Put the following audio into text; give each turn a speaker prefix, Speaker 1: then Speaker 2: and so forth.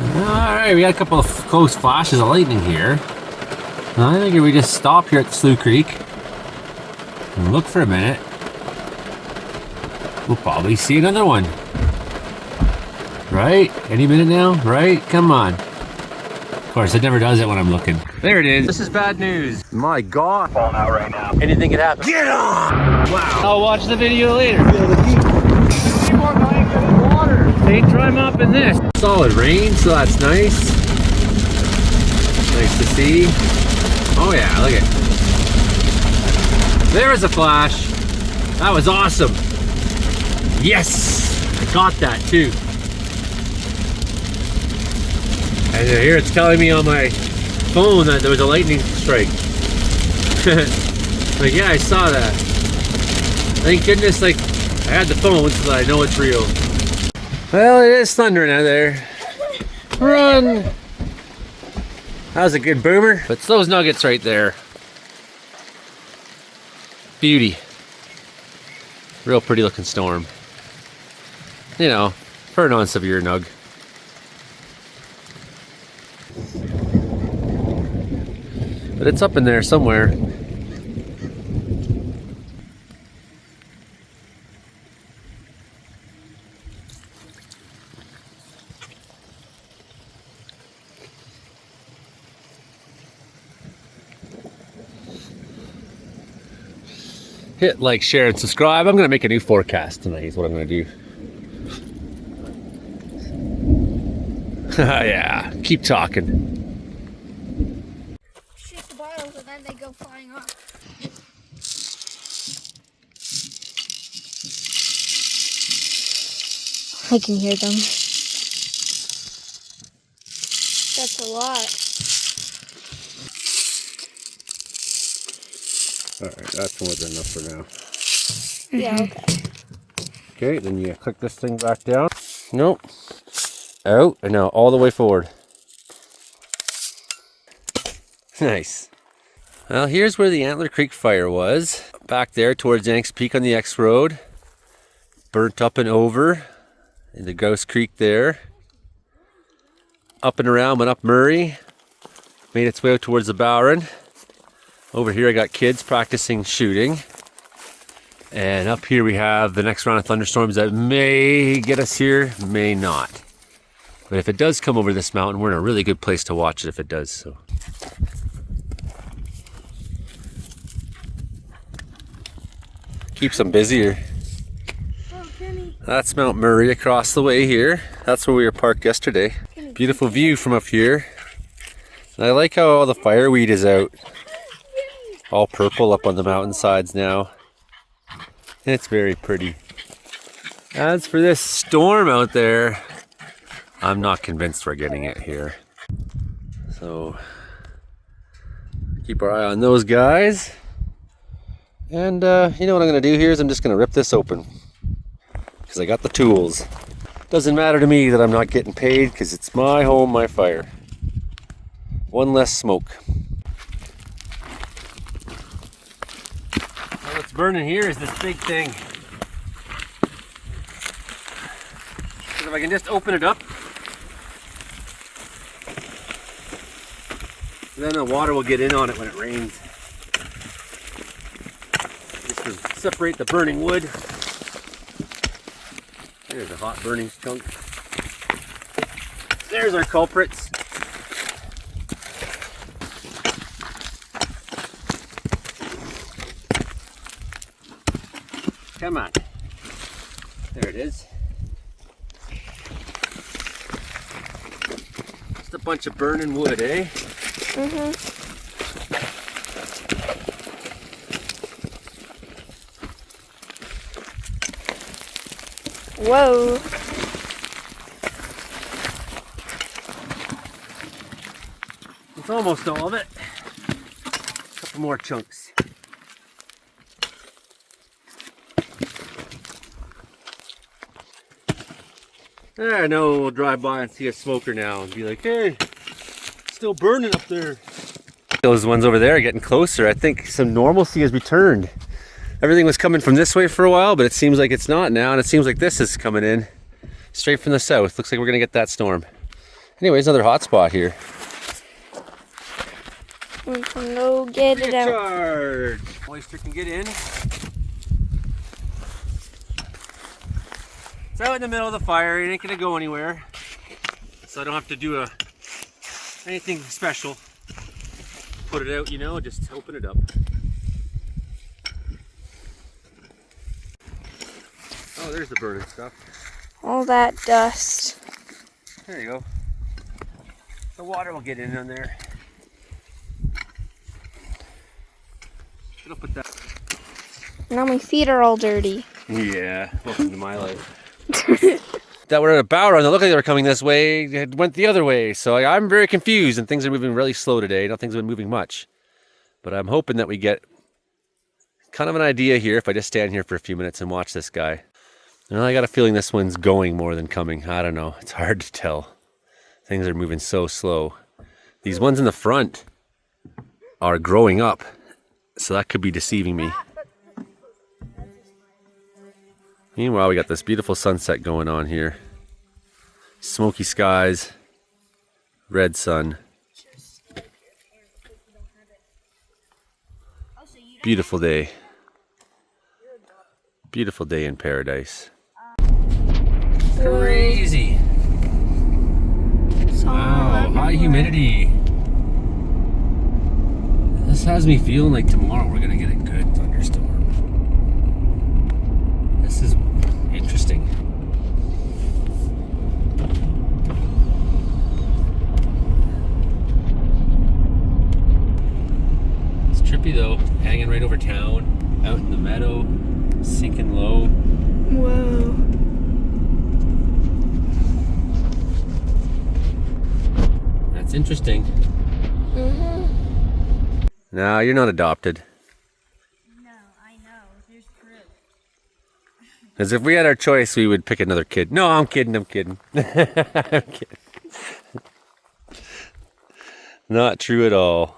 Speaker 1: Alright, we got a couple of close flashes of lightning here. I think we just stop here at the Slough Creek and look for a minute. We'll probably see another one. Right? Any minute now? Right? Come on. Of course, it never does it when I'm looking. There it is. This is bad news. My God.
Speaker 2: Falling out right now.
Speaker 1: Anything could happen. Get on! Wow. I'll watch the video later.
Speaker 2: Keep on going to the water.
Speaker 1: They dry mop in this. Solid rain, so that's nice. Nice to see. Oh yeah, look at it. There's a flash. That was awesome. Yes! I got that too. And here it's telling me on my phone that there was a lightning strike. Like, yeah, I saw that. Thank goodness, like, I had the phone so that I know it's real. Well, it is thundering out there. Run! That was a good boomer. But it's those nuggets right there. Beauty. Real pretty looking storm. You know, for a non-severe nug. But it's up in there somewhere. Hit like, share, and subscribe. I'm gonna make a new forecast tonight is what I'm gonna do. Yeah, keep talking.
Speaker 3: Shoot the bottles and then they go flying off. I can hear them. That's a lot.
Speaker 1: Alright, that's more than enough for now.
Speaker 3: Yeah, okay.
Speaker 1: Okay, then you click this thing back down. Nope. Out, and now all the way forward. Nice. Well, here's where the Antler Creek fire was. Back there towards Yanks Peak on the X Road. Burnt up and over in the Ghost Creek there. Up and around, went up Murray. Made its way out towards the Bowron. Over here I got kids practicing shooting. And up here we have the next round of thunderstorms that may get us here, may not. But if it does come over this mountain, we're in a really good place to watch it if it does. So. Keeps them busier.
Speaker 3: Oh, Kenny.
Speaker 1: That's Mount Murray across the way here. That's where we were parked yesterday. Beautiful view from up here. And I like how all the fireweed is out. All purple up on the mountainsides now. And it's very pretty. As for this storm out there, I'm not convinced we're getting it here. So keep our eye on those guys. And you know what I'm gonna do here is I'm just gonna rip this open. Because I got the tools. Doesn't matter to me that I'm not getting paid because it's my home, my fire. One less smoke. What's burning here is this big thing. Because if I can just open it up, then the water will get in on it when it rains. Just to separate the burning wood. There's a hot burning chunk. There's our culprits. Come on. There it is. Just a bunch of burning wood, eh?
Speaker 3: Mm-hmm. Whoa.
Speaker 1: It's almost all of it. A couple more chunks. I know we'll drive by and see a smoker now and be like, hey, it's still burning up there. Those ones over there are getting closer. I think some normalcy has returned. Everything was coming from this way for a while, but it seems like it's not now, and it seems like this is coming in straight from the south. Looks like we're gonna get that storm. Anyways, another hot spot here.
Speaker 3: We can go get it out.
Speaker 1: Charge. Oyster can get in. It's out in the middle of the fire. It ain't gonna go anywhere, so I don't have to do anything special. Put it out, you know, just open it up. Oh, there's the burning stuff.
Speaker 3: All that dust.
Speaker 1: There you go. The water will get in there. It'll put that.
Speaker 3: Now my feet are all dirty.
Speaker 1: Yeah, welcome to my life. That were at a bow run that looked like they were coming this way, it went the other way. So I'm very confused, and things are moving really slow today. Nothing's been moving much. But I'm hoping that we get kind of an idea here if I just stand here for a few minutes and watch this guy. And I got a feeling this one's going more than coming. I don't know. It's hard to tell. Things are moving so slow. These ones in the front are growing up, so that could be deceiving me. Meanwhile, we got this beautiful sunset going on here. Smoky skies, red sun. Beautiful day. Beautiful day in paradise. Crazy. Wow, high humidity. This has me feeling like tomorrow we're gonna get a good thunderstorm. This is interesting. It's trippy though, hanging right over town, out in the meadow, sinking low.
Speaker 3: Whoa.
Speaker 1: That's interesting. No, you're not adopted.
Speaker 3: No, I know. There's proof.
Speaker 1: As if we had our choice, we would pick another kid. No, I'm kidding. I'm kidding. I'm kidding. Not true at all.